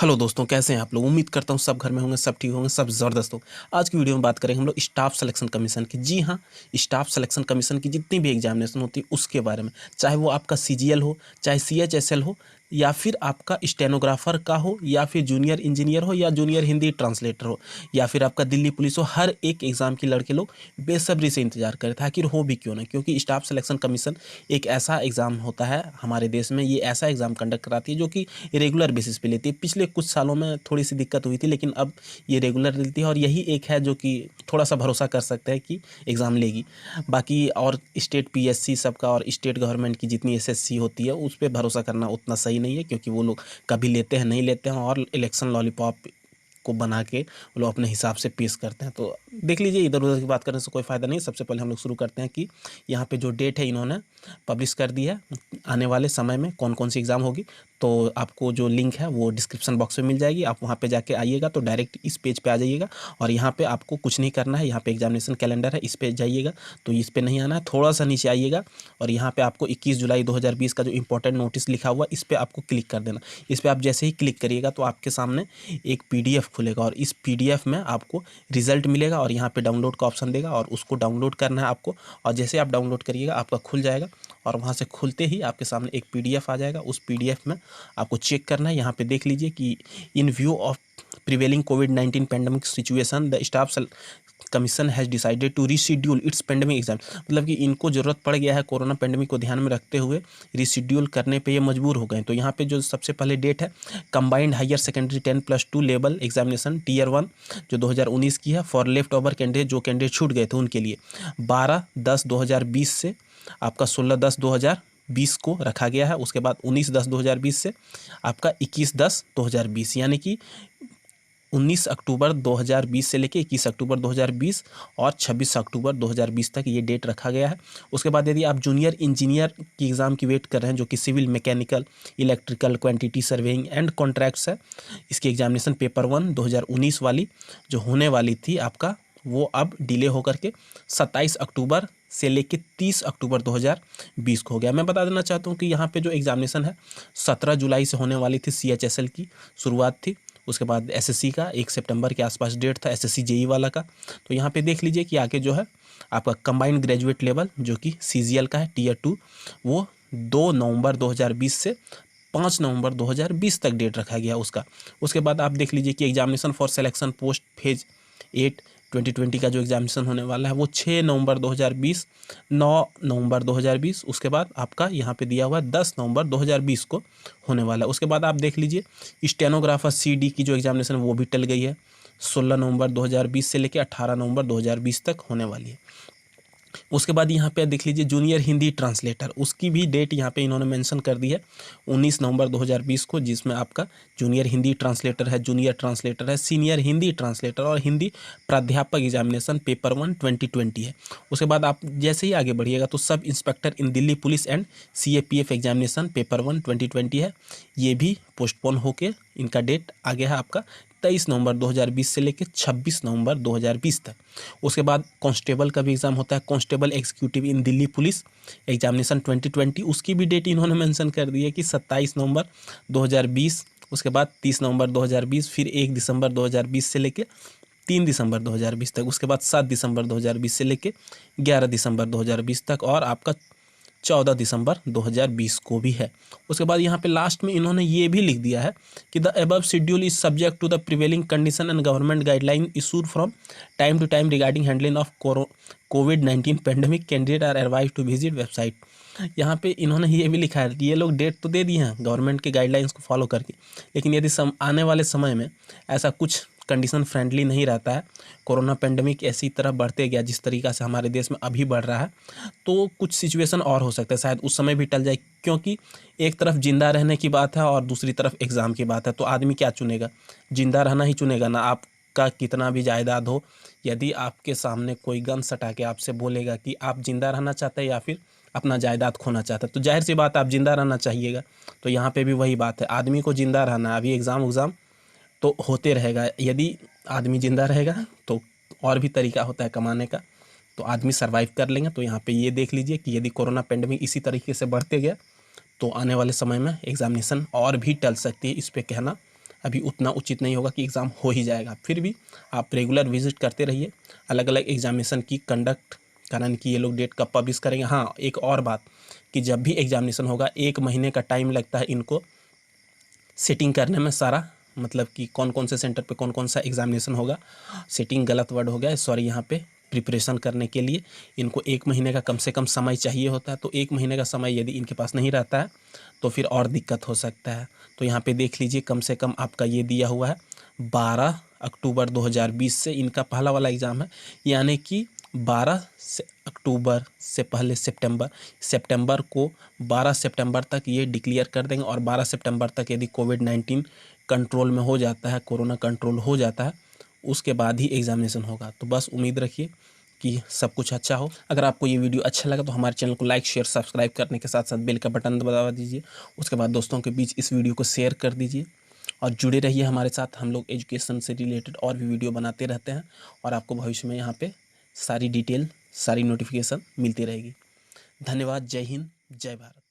Hello दोस्तों, कैसे हैं आप लोग। उम्मीद करता हूँ सब घर में होंगे, सब ठीक होंगे, सब ज़बरदस्त हो। आज की वीडियो में बात करेंगे हम लोग स्टाफ सिलेक्शन कमीशन की। जी हाँ, स्टाफ सिलेक्शन कमीशन की जितनी भी एग्जामिनेशन होती है उसके बारे में, चाहे वो आपका सीजीएल हो, चाहे सीएचएसएल हो, या फिर आपका स्टेनोग्राफर का हो, या फिर जूनियर इंजीनियर हो, या जूनियर हिंदी ट्रांसलेटर हो, या फिर आपका दिल्ली पुलिस हो। हर एक एग्ज़ाम की लड़के लोग बेसब्री से इंतजार कर रहे थे, आखिर हो भी क्यों ना। क्योंकि स्टाफ सिलेक्शन कमीशन एक ऐसा एग्ज़ाम होता है हमारे देश में, ये ऐसा एग्ज़ाम कंडक्ट कराती है जो कि रेगुलर बेसिस पे लेती है। पिछले कुछ सालों में थोड़ी सी दिक्कत हुई थी, लेकिन अब ये रेगुलर लेती है, और यही एक है जो कि थोड़ा सा भरोसा कर सकते हैं कि एग्ज़ाम लेगी। बाकी और स्टेट पीएससी सबका और स्टेट गवर्नमेंट की जितनी एसएससी होती है उस पर भरोसा करना उतना सही नहीं है, क्योंकि वो लोग कभी लेते हैं नहीं लेते हैं, और इलेक्शन लॉलीपॉप को बना के वो लोग अपने हिसाब से पेश करते हैं। तो देख लीजिए, इधर उधर की बात करने से कोई फ़ायदा नहीं। सबसे पहले हम लोग शुरू करते हैं कि यहाँ पे जो डेट है इन्होंने पब्लिश कर दी है आने वाले समय में कौन कौन सी एग्ज़ाम होगी। तो आपको जो लिंक है वो डिस्क्रिप्शन बॉक्स में मिल जाएगी, आप वहाँ पे जाके आइएगा तो डायरेक्ट इस पेज पे आ जाइएगा। और यहाँ पे आपको कुछ नहीं करना है, यहाँ पे एग्जामिनेशन कैलेंडर है, इस पे जाइएगा। तो इस पे नहीं आना है, थोड़ा सा नीचे आइएगा और यहाँ पे आपको 21 जुलाई 2020 का जो इंपॉर्टेंट नोटिस लिखा हुआ इस पर आपको क्लिक कर देना। इस पर आप जैसे ही क्लिक करिएगा तो आपके सामने एक PDF खुलेगा, और इस PDF में आपको रिजल्ट मिलेगा, और यहाँ पे डाउनलोड का ऑप्शन देगा और उसको डाउनलोड करना है आपको। और जैसे आप डाउनलोड करिएगा आपका खुल जाएगा, और वहाँ से खुलते ही आपके सामने एक PDF आ जाएगा। उस PDF में आपको चेक करना है। यहाँ पे देख लीजिए कि इन व्यू ऑफ प्रिवेलिंग कोविड-19 pandemic situation the staff commission has decided to reschedule its pandemic exam. मतलब कि इनको ज़रूरत पड़ गया है कोरोना पेंडेमिक को ध्यान में रखते हुए रीशेड्यूल करने पे ये मजबूर हो गए। तो यहाँ पे जो सबसे पहले डेट है, combined higher secondary 10+2 level examination tier 1 जो 2019 की है, फॉर लेफ्ट ओवर कैंडिडेट जो कैंडिडेट छूट गए थे उनके लिए 12/10/2020 से आपका 16/10/2020 को रखा गया है। उसके बाद 19/10/2020 से आपका 21/10/2020, यानी कि 19 अक्टूबर 2020 से लेके 21 अक्टूबर 2020 और 26 अक्टूबर 2020 तक ये डेट रखा गया है। उसके बाद यदि आप जूनियर इंजीनियर की एग्ज़ाम की वेट कर रहे हैं, जो कि civil, mechanical, electrical, quantity surveying and contracts है, इसकी एग्जामिनेशन पेपर 1 2019 वाली जो होने वाली थी आपका, वो अब डिले होकर के 27 अक्टूबर से लेके 30 अक्टूबर 2020 को हो गया। मैं बता देना चाहता हूँ कि यहाँ पे जो एग्जामिनेशन है 17 जुलाई से होने वाली थी, CHSL की शुरुआत थी। उसके बाद SSC का 1 सितंबर के आसपास डेट था, SSC JE वाला का। तो यहाँ पे देख लीजिए कि आगे जो है आपका कंबाइंड ग्रेजुएट लेवल जो कि CGL का है टीयर 2, वो 2 नवंबर 2020 से 5 नवंबर 2020 तक डेट रखा गया उसका। उसके बाद आप देख लीजिए कि examination for selection post phase 8 2020 का जो एग्जामिनेशन होने वाला है वो 6 नवंबर 2020, 9 नवंबर 2020। उसके बाद आपका यहाँ पे दिया हुआ है 10 नवंबर 2020 को होने वाला है। उसके बाद आप देख लीजिए स्टेनोग्राफर CD की जो एग्जामिनेशन है वो भी टल गई है, 16 नवंबर 2020 से लेकर 18 नवंबर 2020 तक होने वाली है। उसके बाद यहाँ पे देख लीजिए जूनियर हिंदी ट्रांसलेटर, उसकी भी डेट यहाँ पे इन्होंने मेंशन कर दी है 19 नवंबर 2020 को, जिसमें आपका जूनियर हिंदी ट्रांसलेटर है, जूनियर ट्रांसलेटर है, सीनियर हिंदी ट्रांसलेटर और हिंदी प्राध्यापक एग्जामिनेशन पेपर 1 2020 है। उसके बाद आप जैसे ही आगे बढ़िएगा तो sub inspector in Delhi police and CAPF examination paper 1 2020 है, ये भी पोस्टपोन होके इनका डेट आ गया है आपका 23 नवंबर 2020 से लेकर 26 नवंबर 2020 तक। उसके बाद कांस्टेबल का भी एग्ज़ाम होता है, कांस्टेबल एग्जीक्यूटिव इन दिल्ली पुलिस एग्जामिनेशन 2020, उसकी भी डेट इन्होंने मेंशन कर दी है कि 27 नवंबर 2020। उसके बाद 30 नवंबर 2020, फिर 1 दिसंबर 2020 से लेकर 3 दिसंबर 2020 तक। उसके बाद 7 दिसंबर 2020 से लेकर 11 दिसंबर 2020 तक, और आपका 14 दिसंबर 2020 को भी है। उसके बाद यहाँ पे लास्ट में इन्होंने ये भी लिख दिया है कि the above schedule is subject to the prevailing condition and government guideline issued from time to time regarding handling of कोविड-19 pandemic, candidate are advised to visit website. यहाँ पे इन्होंने ये भी लिखा है, ये लोग डेट तो दे दिए हैं गवर्नमेंट के गाइडलाइंस को फॉलो करके, लेकिन यदि आने वाले समय में ऐसा कुछ कंडीशन फ्रेंडली नहीं रहता है, कोरोना पेंडेमिक ऐसी तरह बढ़ते गया जिस तरीक़ा से हमारे देश में अभी बढ़ रहा है, तो कुछ सिचुएशन और हो सकता है, शायद उस समय भी टल जाए। क्योंकि एक तरफ जिंदा रहने की बात है और दूसरी तरफ एग्ज़ाम की बात है, तो आदमी क्या चुनेगा? जिंदा रहना ही चुनेगा ना। आपका कितना भी जायदाद हो, यदि आपके सामने कोई गन सटा के आपसे बोलेगा कि आप जिंदा रहना चाहते हैं या फिर अपना जायदाद खोना चाहते हैं, तो जाहिर सी बात है आप जिंदा रहना चाहिएगा। तो यहाँ पे भी वही बात है, आदमी को जिंदा रहना है। अभी एग्ज़ाम तो होते रहेगा, यदि आदमी ज़िंदा रहेगा तो और भी तरीका होता है कमाने का, तो आदमी सर्वाइव कर लेंगे। तो यहाँ पे ये देख लीजिए कि यदि कोरोना पेंडेमिक इसी तरीके से बढ़ते गया तो आने वाले समय में एग्जामिनेशन और भी टल सकती है, इस पे कहना अभी उतना उचित नहीं होगा कि एग्ज़ाम हो ही जाएगा। फिर भी आप रेगुलर विजिट करते रहिए अलग अलग एग्जामिनेशन की कंडक्ट, कारण कि ये लोग डेट कब पब्लिश करेंगे। हाँ, एक और बात कि जब भी एग्जामिनेशन होगा 1 महीने का टाइम लगता है इनको सेटिंग करने में सारा, मतलब कि कौन कौन से सेंटर पे कौन कौन सा एग्जामिनेशन होगा। सेटिंग गलत वर्ड हो गया, सॉरी, यहाँ पे प्रिपरेशन करने के लिए इनको 1 महीने का कम से कम समय चाहिए होता है। तो 1 महीने का समय यदि इनके पास नहीं रहता है तो फिर और दिक्कत हो सकता है। तो यहाँ पे देख लीजिए, कम से कम आपका ये दिया हुआ है 12 अक्टूबर 2020 से इनका पहला वाला एग्ज़ाम है, यानी कि 12 से अक्टूबर से पहले सितंबर को 12 सितंबर तक ये डिक्लेयर कर देंगे। और 12 सितंबर तक यदि कोविड-19 कंट्रोल में हो जाता है, कोरोना कंट्रोल हो जाता है, उसके बाद ही एग्जामिनेशन होगा। तो बस उम्मीद रखिए कि सब कुछ अच्छा हो। अगर आपको ये वीडियो अच्छा लगा तो हमारे चैनल को लाइक शेयर सब्सक्राइब करने के साथ साथ बेल का बटन दबा दीजिए। उसके बाद दोस्तों के बीच इस वीडियो को शेयर कर दीजिए और जुड़े रहिए हमारे साथ। हम लोग एजुकेशन से रिलेटेड और भी वीडियो बनाते रहते हैं और आपको भविष्य में यहाँ पे सारी डिटेल, सारी नोटिफिकेशन मिलती रहेगी। धन्यवाद। जय हिंद, जय भारत।